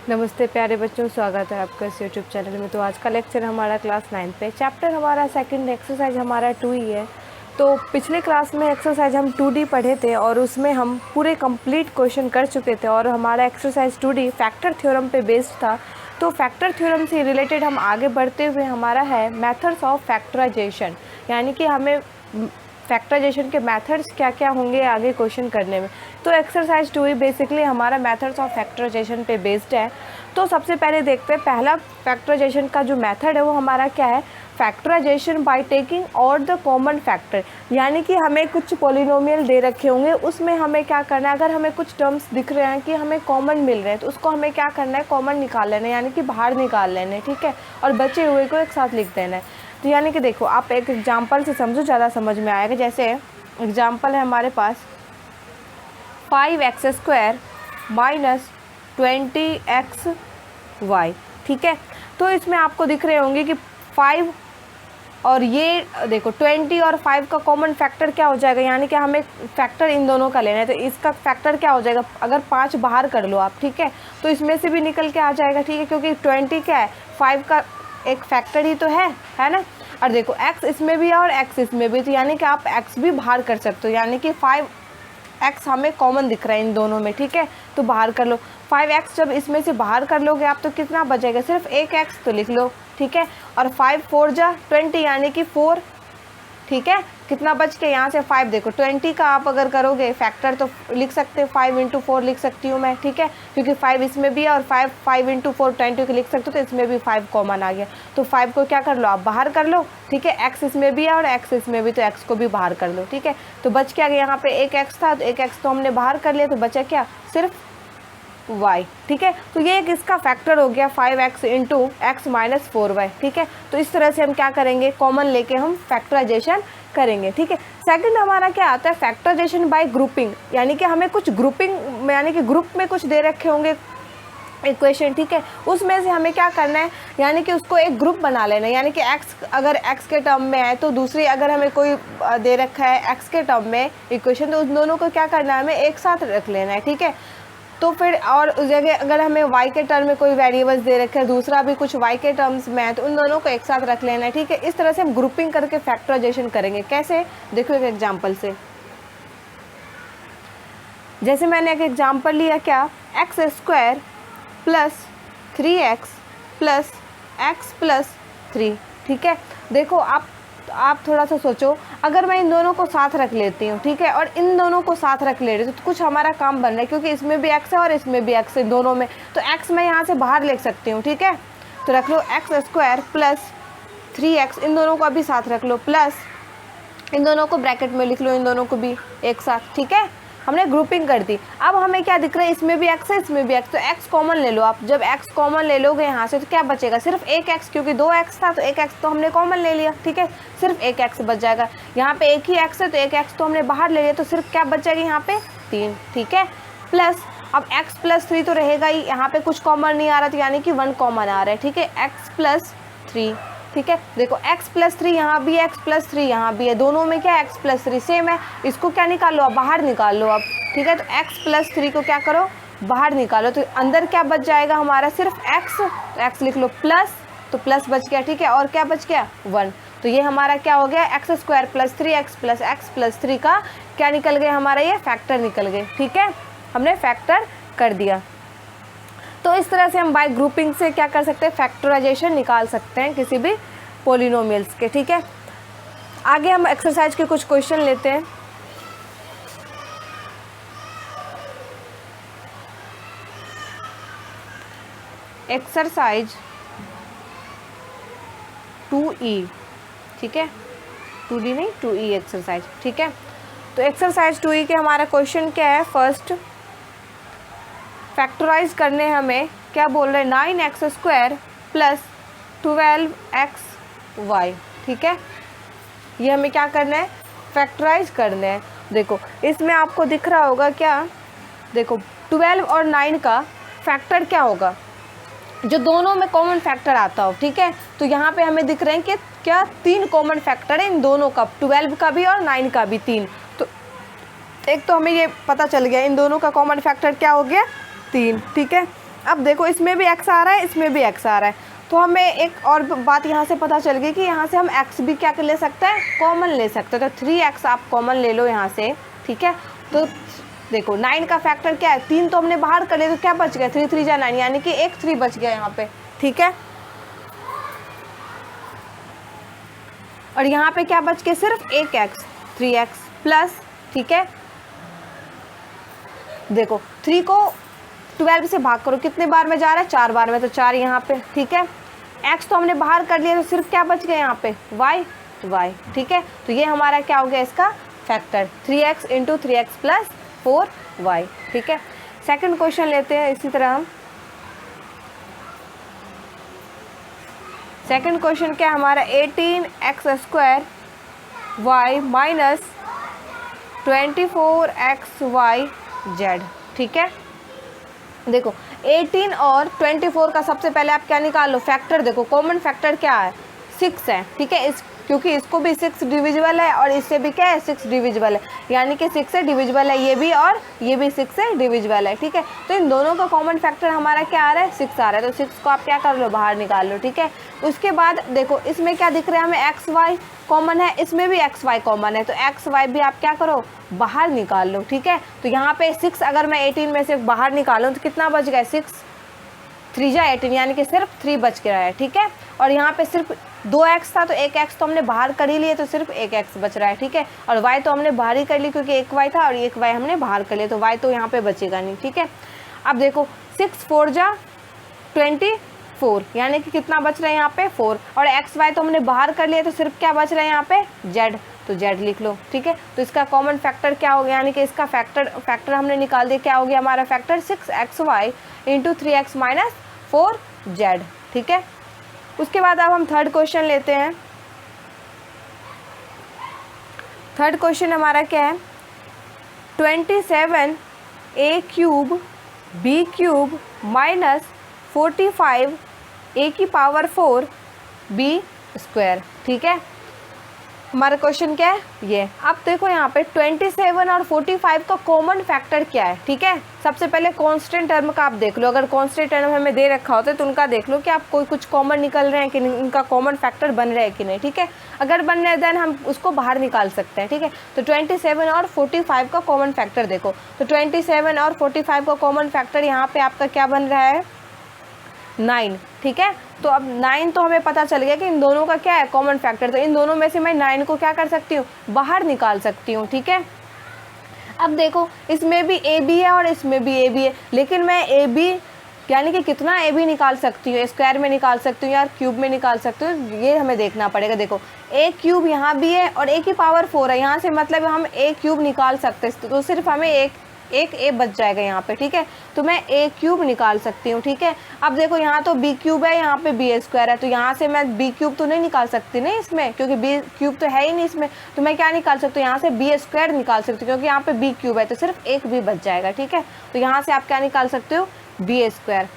नमस्ते प्यारे बच्चों, स्वागत है आपका इस यूट्यूब चैनल में। तो आज का लेक्चर हमारा क्लास 9 पे, चैप्टर हमारा सेकंड, एक्सरसाइज हमारा 2 है। तो पिछले क्लास में एक्सरसाइज हम 2D पढ़े थे और उसमें हम पूरे कंप्लीट क्वेश्चन कर चुके थे और हमारा एक्सरसाइज 2D फैक्टर थ्योरम पे बेस्ड था। तो फैक्टर थ्योरम से रिलेटेड हम आगे बढ़ते हुए हमारा है मेथड्स ऑफ फैक्टराइजेशन, यानी कि हमें फैक्टराइजेशन के मेथड्स क्या क्या होंगे आगे क्वेश्चन करने में। तो एक्सरसाइज 2 बेसिकली हमारा मेथड्स ऑफ फैक्टराइजेशन पे बेस्ड है। तो सबसे पहले देखते हैं पहला फैक्टराइजेशन का जो मेथड है वो हमारा क्या है, फैक्टराइजेशन बाय टेकिंग और द कॉमन फैक्टर। यानी कि हमें कुछ पॉलिनोमियल दे रखे होंगे, उसमें हमें क्या करना है, अगर हमें कुछ टर्म्स दिख रहे हैं कि हमें कॉमन मिल रहे हैं तो उसको हमें क्या करना है, कॉमन निकाल लेना है, यानी कि बाहर निकाल लेना है, ठीक है, और बचे हुए को एक साथ लिख देना है। तो यानी कि देखो, आप एक एग्जांपल से समझो, ज़्यादा समझ में आएगा। जैसे एग्जांपल है हमारे पास 5x² माइनस 20xy, ठीक है। तो इसमें आपको दिख रहे होंगे कि 5 और ये देखो 20 और 5 का कॉमन फैक्टर क्या हो जाएगा, यानी कि हमें फैक्टर इन दोनों का लेना है। तो इसका फैक्टर क्या हो जाएगा, अगर 5 बाहर कर लो आप, ठीक है, तो इसमें से भी निकल के आ जाएगा, ठीक है, क्योंकि 20 क्या है, 5 का एक फैक्टर ही तो है ना। और देखो x इसमें भी है और x इसमें भी, तो यानी कि आप x भी बाहर कर सकते हो, यानी कि 5x हमें कॉमन दिख रहा है इन दोनों में, ठीक है, तो बाहर कर लो। 5x जब इसमें से बाहर कर लोगे आप तो कितना बचेगा, सिर्फ एक x, तो लिख लो, ठीक है। और 5 4 जा 20, यानी कि 4, ठीक है, कितना बच के यहाँ से 5, देखो 20 का आप अगर करोगे फैक्टर तो लिख सकते हो 5 × 4 लिख सकती हूँ मैं, ठीक है, क्योंकि 5 इसमें भी है और 5 × 4 20 को लिख सकते हो, तो इसमें भी 5 कॉमन आ गया। तो 5 को क्या कर लो, आप बाहर कर लो, ठीक है, x इसमें भी है और x इसमें भी, तो x को भी बाहर कर लो, ठीक है। तो बच क्या गया, यहाँ पे एक x था तो एक x तो हमने बाहर कर लिया, तो बचा क्या, सिर्फ y, ठीक है। तो ये एक इसका फैक्टर हो गया 5x × x - 4y, ठीक है। तो इस तरह से हम क्या करेंगे, कॉमन लेके हम फैक्टराइजेशन करेंगे, ठीक है। सेकंड हमारा क्या आता है, फैक्टराइजेशन बाय ग्रुपिंग, यानी कि हमें कुछ ग्रुपिंग, यानी कि ग्रुप में कुछ दे रखे होंगे इक्वेशन, ठीक है, उसमें से हमें क्या करना है, यानी कि उसको एक ग्रुप बना लेना है। यानी कि x अगर x के टर्म में है तो दूसरी अगर हमें कोई दे रखा है x के टर्म में इक्वेशन, तो उन दोनों को क्या करना है, हमें एक साथ रख लेना है, ठीक है। तो फिर और उस जगह अगर हमें y के टर्म में कोई वेरिएबल्स दे रखे हैं, दूसरा भी कुछ y के टर्म्स में है, तो उन दोनों को एक साथ रख लेना है, ठीक है। इस तरह से हम ग्रुपिंग करके फैक्टराइजेशन करेंगे। कैसे, देखो एक एग्जांपल से। जैसे मैंने एक एग्जांपल लिया, क्या, x² + 3x + x + 3, ठीक है। देखो आप थोड़ा सा सोचो, अगर मैं इन दोनों को साथ रख लेती हूँ, ठीक है, और इन दोनों को साथ रख ले रही हूँ, तो कुछ हमारा काम बन रहा है, क्योंकि इसमें भी x है और इसमें भी x है दोनों में, तो x मैं यहाँ से बाहर लिख सकती हूँ, ठीक है। तो रख लो x² + 3x, इन दोनों को अभी साथ रख लो, प्लस इन दोनों को ब्रैकेट में लिख लो, इन दोनों को भी एक साथ, ठीक है। हमने ग्रुपिंग कर दी। अब हमें क्या दिख रहा है, इसमें भी x है इसमें भी x, तो x कॉमन ले लो आप। जब x कॉमन ले लोगे यहाँ से तो क्या बचेगा, सिर्फ एक x, क्योंकि 2x था तो एक x तो हमने कॉमन ले लिया, ठीक है, सिर्फ एक x बच जाएगा। यहाँ पे एक ही x है तो एक x तो हमने बाहर ले लिया, तो सिर्फ क्या बच जाएगी यहाँ पे, 3, ठीक है। प्लस अब x + 3 तो रहेगा ही, यहाँ पे कुछ कॉमन नहीं आ रहा, तो यानी कि 1 कॉमन आ रहा है, ठीक है, x + 3, ठीक है। देखो x + 3 यहाँ भी है, x + 3 यहाँ भी है, दोनों में क्या है, x + 3 सेम है। इसको क्या निकाल लो, अब बाहर निकाल लो अब, ठीक है। तो x + 3 को क्या करो, बाहर निकालो, तो अंदर क्या बच जाएगा हमारा, सिर्फ x, तो x लिख लो, प्लस, तो प्लस बच गया, ठीक है, और क्या बच गया, 1। तो ये हमारा क्या हो गया, x² + 3x + x + 3 का क्या निकल गया, हमारा ये फैक्टर निकल गए, ठीक है, हमने फैक्टर कर दिया। तो इस तरह से हम बाय ग्रुपिंग से क्या कर सकते हैं, फैक्टराइजेशन निकाल सकते हैं किसी भी पॉलिनोमियल्स के, ठीक है। आगे हम एक्सरसाइज के कुछ क्वेश्चन लेते हैं। एक्सरसाइज 2E, ठीक है, 2D नहीं 2E एक्सरसाइज, ठीक है। तो एक्सरसाइज 2E के हमारा क्वेश्चन क्या है, फर्स्ट फैक्टराइज करने हमें क्या बोल रहे हैं, 9x² + 12xy, ठीक है। ये हमें क्या करना है, फैक्टराइज करना है। देखो इसमें आपको दिख रहा होगा क्या, देखो 12 और 9 का फैक्टर क्या होगा, जो दोनों में कॉमन फैक्टर आता हो, ठीक है। तो यहाँ पे हमें दिख रहे हैं कि क्या 3 कॉमन फैक्टर है इन दोनों का, 12 का भी और 9 का भी 3। तो एक तो हमें ये पता चल गया इन दोनों का कॉमन फैक्टर क्या हो गया, 3, ठीक है। अब देखो इसमें भी x आ रहा है, इसमें भी x आ रहा है, तो हमें एक और बात यहाँ से पता चल गई कि यहाँ से हम x भी क्या कर ले सकते हैं, कॉमन ले सकते हैं। तो 3x आप कॉमन ले लो यहाँ से, ठीक है। तो देखो 9 का फैक्टर क्या है, 3 तो हमने बाहर कर लिया, तो क्या बच गया, 3 3 जा 9, यानी कि एक 3 बच गया यहाँ पे, ठीक है। और यहाँ पे क्या बच गया, सिर्फ एक x, 3x प्लस, ठीक है। देखो 3 को 12 से भाग करो, कितने बार में जा रहा है, 4 बार में, तो 4 यहाँ पे, ठीक है। x तो हमने बाहर कर लिया, तो सिर्फ क्या बच गया यहाँ पे, y, ठीक है। तो ये हमारा क्या हो गया, इसका factor 3x into 3x plus 4y, ठीक है। सेकंड क्वेश्चन लेते हैं इसी तरह हम। सेकंड क्वेश्चन क्या है हमारा, 18x² y माइनस 24xyz, ठीक है। देखो 18 और 24 का सबसे पहले आप क्या निकाल लो, फैक्टर। देखो कॉमन फैक्टर क्या है, 6 है, ठीक है। क्योंकि इसको भी 6 डिविजिबल है और इससे भी क्या है, 6 डिविजिबल है, यानी कि 6 से डिविजिबल है ये भी और ये भी 6 से डिविजिबल है, ठीक है। तो इन दोनों का कॉमन फैक्टर हमारा क्या आ रहा है, 6 आ रहा है। तो 6 को आप क्या कर लो, बाहर निकाल लो, ठीक है। उसके बाद देखो इसमें क्या दिख रहा है हमें, एक्स वाई कॉमन है, इसमें भी एक्स वाई कॉमन है, तो एक्स वाई भी आप क्या करो, बाहर निकाल लो, ठीक है। तो यहाँ पे 6 अगर मैं 18 में से बाहर निकालूँ तो कितना बच गया, 6 3 जा 18, यानी कि सिर्फ 3 बच के रहा है, ठीक है। और यहाँ पे सिर्फ 2x था, तो एक x तो हमने बाहर कर ही लिए, तो सिर्फ एक x बच रहा है, ठीक है। और y तो हमने बाहर ही कर ली, क्योंकि एक y था और एक y हमने बाहर कर लिया, तो y तो यहाँ पे बचेगा नहीं, ठीक है। अब देखो 6 4 जा 24, यानी कि कितना बच रहा है यहाँ पे 4, और x y तो हमने बाहर कर लिया, तो सिर्फ क्या बच रहा है यहाँ पे, z, तो z लिख लो, ठीक है। तो इसका कॉमन फैक्टर क्या हो गया, यानी कि इसका फैक्टर हमने निकाल दिया, क्या हो गया हमारा factor, 6xy into 3x minus 4z, ठीक है। उसके बाद अब हम थर्ड क्वेश्चन लेते हैं। थर्ड क्वेश्चन हमारा क्या है, 27 a cube b cube minus 45 a की पावर 4 b स्क्वायर, ठीक है। हमारा क्वेश्चन क्या है ये। अब देखो यहाँ पे 27 और 45 का कॉमन फैक्टर क्या है, ठीक है। सबसे पहले कांस्टेंट टर्म का आप देख लो, अगर कांस्टेंट टर्म हमें दे रखा होता है तो उनका देख लो कि आप कोई कुछ कॉमन निकल रहे हैं कि नहीं, उनका कॉमन फैक्टर बन रहा है कि नहीं, ठीक है। अगर बन रहे हैं देन हम उसको बाहर निकाल सकते हैं, ठीक है। तो 27 और 45 का कॉमन फैक्टर देखो, तो 27 और 45 का कॉमन फैक्टर यहाँ पे आपका क्या बन रहा है, 9, ठीक है। तो अब 9 तो हमें पता चल गया कि इन दोनों का क्या है, कॉमन फैक्टर। तो इन दोनों में से मैं 9 को क्या कर सकती हूँ, बाहर निकाल सकती हूँ, ठीक है। अब देखो इसमें भी ए बी है और इसमें भी ए बी है, लेकिन मैं ए बी यानी कि कितना ए बी निकाल सकती हूँ, स्क्वायर में निकाल सकती हूँ या क्यूब में निकाल सकती हूँ, ये हमें देखना पड़ेगा। देखो ए क्यूब यहाँ भी है और ए की पावर 4 है, यहाँ से मतलब हम ए क्यूब निकाल सकते हैं, तो सिर्फ हमें एक ए बच जाएगा यहाँ पे, ठीक है। तो मैं ए क्यूब निकाल सकती हूँ, ठीक है। अब देखो यहाँ तो बी क्यूब है, यहाँ पे बी स्क्वायर है, तो यहाँ से मैं बी क्यूब तो नहीं निकाल सकती नहीं इसमें, क्योंकि बी क्यूब तो है ही नहीं इसमें। तो मैं क्या निकाल सकती हूँ, यहाँ से बी स्क्वायर निकाल सकती हूँ, क्योंकि यहाँ पे बी क्यूब है, तो सिर्फ एक बी बच जाएगा, ठीक है। तो यहाँ से आप क्या निकाल सकते हो, बी स्क्वायर,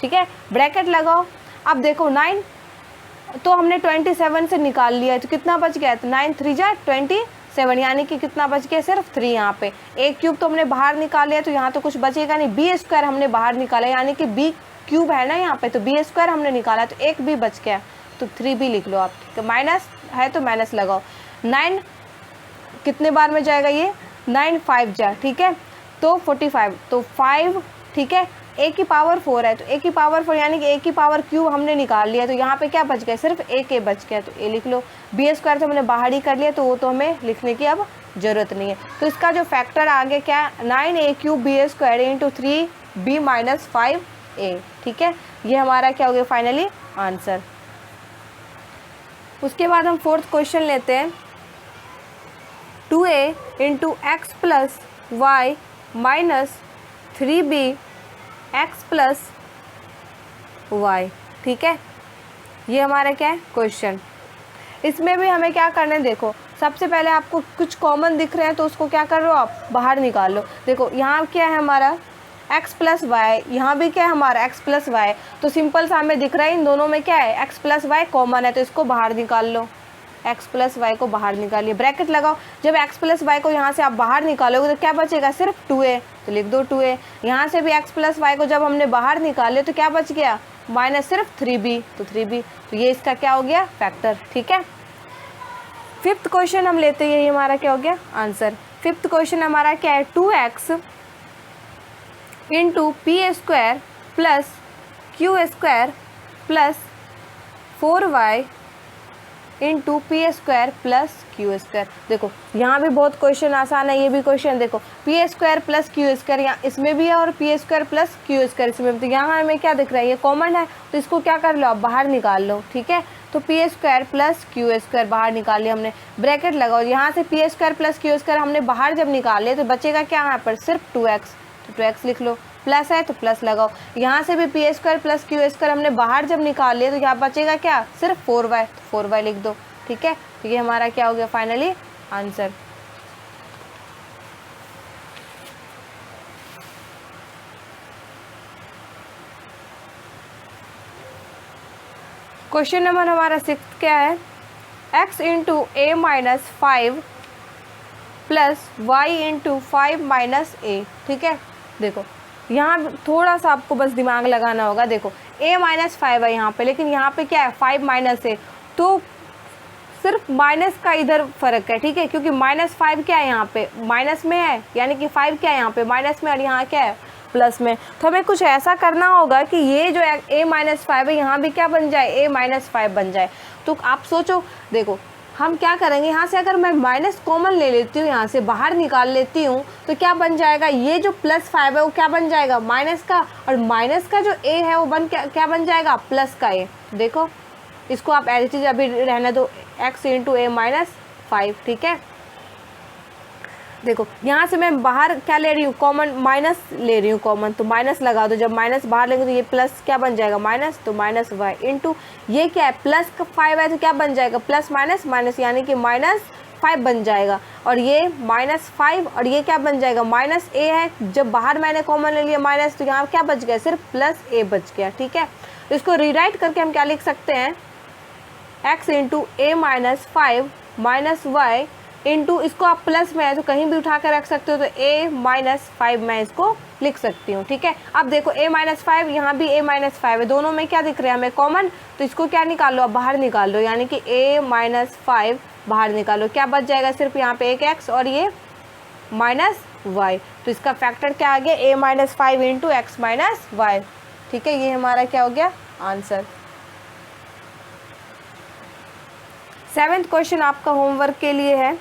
ठीक है। ब्रैकेट लगाओ। अब देखो 9 तो हमने 27 से निकाल लिया है, तो कितना बच गया, तो 9 3 जा 27, यानी कि कितना बच गया, सिर्फ 3। यहाँ पे ए क्यूब तो हमने बाहर निकाल लिया, तो यहाँ तो कुछ बचेगा नहीं। बी स्क्वायर हमने बाहर निकाला, यानी कि बी क्यूब है ना यहाँ पे, तो बी स्क्वायर हमने निकाला, तो एक बी बच गया, तो 3 भी लिख लो आप, ठीक है। माइनस है तो माइनस लगाओ। 9 कितने बार में जाएगा ये, 9 5 जा, ठीक है, तो 45, तो 5, ठीक है। ए की पावर 4 है, तो ए की पावर 4 यानी कि ए की पावर क्यूब हमने निकाल लिया, तो यहाँ पे क्या बच गया, सिर्फ एक ए बच गया, तो ए लिख लो। बी स्क्वायर तो हमने बाहर ही कर लिया, तो वो तो हमें लिखने की अब ज़रूरत नहीं है। तो इसका जो फैक्टर आगे क्या है, 9 a cube B square into 3 b minus 5 a, ठीक है। ये हमारा क्या हो गया फाइनली आंसर। उसके बाद हम फोर्थ क्वेश्चन लेते हैं, 2a into x plus y minus 3b x plus y, ठीक है। ये हमारा क्या है क्वेश्चन। इसमें भी हमें क्या करना है, देखो सबसे पहले आपको कुछ कॉमन दिख रहे हैं तो उसको क्या कर लो आप, बाहर निकाल लो। देखो यहाँ क्या है हमारा x प्लस वाई, यहाँ भी क्या है हमारा x प्लस वाई, तो सिंपल सा हमें दिख रहा है इन दोनों में क्या है x प्लस वाई कॉमन है, तो इसको बाहर निकाल लो, एक्स प्लस वाई को बाहर निकालिए, ब्रैकेट लगाओ। जब एक्स प्लस वाई को यहाँ से आप बाहर निकालोगे तो क्या बचेगा, सिर्फ 2a, तो लिख दो 2a। यहाँ से भी एक्स प्लस वाई को जब हमने बाहर निकाले तो क्या बच गया, माइनस सिर्फ 3b, तो 3b, तो ये इसका क्या हो गया, फैक्टर। ठीक है, फिफ्थ क्वेश्चन हम लेते हैं, ये हमारा क्या हो गया, आंसर। फिफ्थ क्वेश्चन हमारा क्या है, 2x into P square plus Q square plus 4y into P square plus Q square. देखो यहाँ भी बहुत क्वेश्चन आसान है, ये भी क्वेश्चन देखो, P square plus Q square यहाँ इसमें भी है और P square plus Q square इसमें भी, तो यहाँ हमें क्या दिख रहा है, ये कॉमन है, तो इसको क्या कर लो, आप बाहर निकाल लो। ठीक है, तो P square plus Q square बाहर निकाल लिया हमने, ब्रैकेट लगाओ। यहाँ से P square plus Q square हमने बाहर जब निकाल लिया तो बचेगा क्या यहाँ पर, सिर्फ 2x, तो 2x लिख लो, प्लस है तो प्लस लगाओ। यहाँ से भी P square plus Q square हमने बाहर जब निकाल लिया तो यहाँ बचेगा क्या, सिर्फ 4y, तो 4y लिख दो। ठीक है, तो ये हमारा क्या हो गया फाइनली आंसर। क्वेश्चन नंबर हमारा 6 क्या है, x into a minus 5 plus y into 5 minus a. ठीक है, देखो यहाँ थोड़ा सा आपको बस दिमाग लगाना होगा। देखो a माइनस 5 है यहाँ पे, लेकिन यहाँ पे क्या है 5 माइनस ए, तो सिर्फ माइनस का इधर फर्क है। ठीक है, क्योंकि माइनस 5 क्या है यहाँ पे, माइनस में है, यानी कि 5 क्या है यहाँ पे माइनस में और यहाँ क्या है प्लस में। तो हमें कुछ ऐसा करना होगा कि ये जो a माइनस 5 है यहाँ भी क्या बन जाए, a माइनस 5 बन जाए। तो आप सोचो, देखो हम क्या करेंगे, यहाँ से अगर मैं माइनस कॉमन ले लेती हूँ, यहाँ से बाहर निकाल लेती हूँ, तो क्या बन जाएगा, ये जो प्लस 5 है वो क्या बन जाएगा, माइनस का, और माइनस का जो a है वो क्या बन जाएगा, प्लस का a। देखो इसको आप एज इट इज अभी रहने दो, x इंटू ए माइनस 5। ठीक है, देखो यहाँ से मैं बाहर क्या ले रही हूँ, कॉमन माइनस ले रही हूँ कॉमन, तो माइनस लगा दो। जब माइनस बाहर लेंगे तो ये प्लस क्या बन जाएगा, माइनस, तो माइनस वाई इंटू ये क्या है, प्लस का 5 है तो क्या बन जाएगा, प्लस माइनस माइनस, यानी कि माइनस 5 बन जाएगा। और ये माइनस 5 और ये क्या बन जाएगा, माइनस ए है, जब बाहर मैंने कॉमन ले लिया माइनस, तो यहाँ क्या बच गया, सिर्फ प्लस ए बच गया। ठीक है, तो इसको रीराइट करके हम क्या लिख सकते हैं, x into a minus 5 minus Y into, इसको आप प्लस में है तो कहीं भी उठा कर रख सकते हो, तो a माइनस 5 मैं इसको लिख सकती हूँ। ठीक है, अब देखो a माइनस 5 यहाँ भी a माइनस 5 है, दोनों में क्या दिख रहा है हमें, कॉमन, तो इसको क्या निकाल लो, अब बाहर निकाल लो, यानी कि a माइनस 5 बाहर निकालो, क्या बच जाएगा, सिर्फ यहाँ पे एक x और ये माइनस y, तो इसका फैक्टर क्या आ गया, a minus 5 into x minus y. ठीक है, ये हमारा क्या हो गया आंसर। 7th क्वेश्चन आपका होमवर्क के लिए है।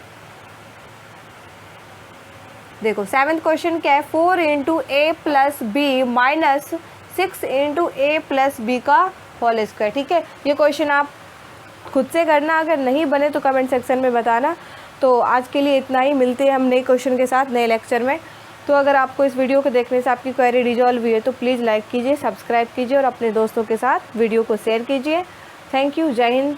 देखो 7th क्वेश्चन क्या है, 4 इंटू ए प्लस बी माइनस 6 इंटू ए प्लस बी का होल स्क्वायर। ठीक है, ये क्वेश्चन आप खुद से करना, अगर नहीं बने तो कमेंट सेक्शन में बताना। तो आज के लिए इतना ही, मिलते हैं हम नए क्वेश्चन के साथ नए लेक्चर में। तो अगर आपको इस वीडियो को देखने से आपकी क्वेरी रिजॉल्व हुई है तो प्लीज़ लाइक कीजिए, सब्सक्राइब कीजिए और अपने दोस्तों के साथ वीडियो को शेयर कीजिए। थैंक यू, जय हिंद।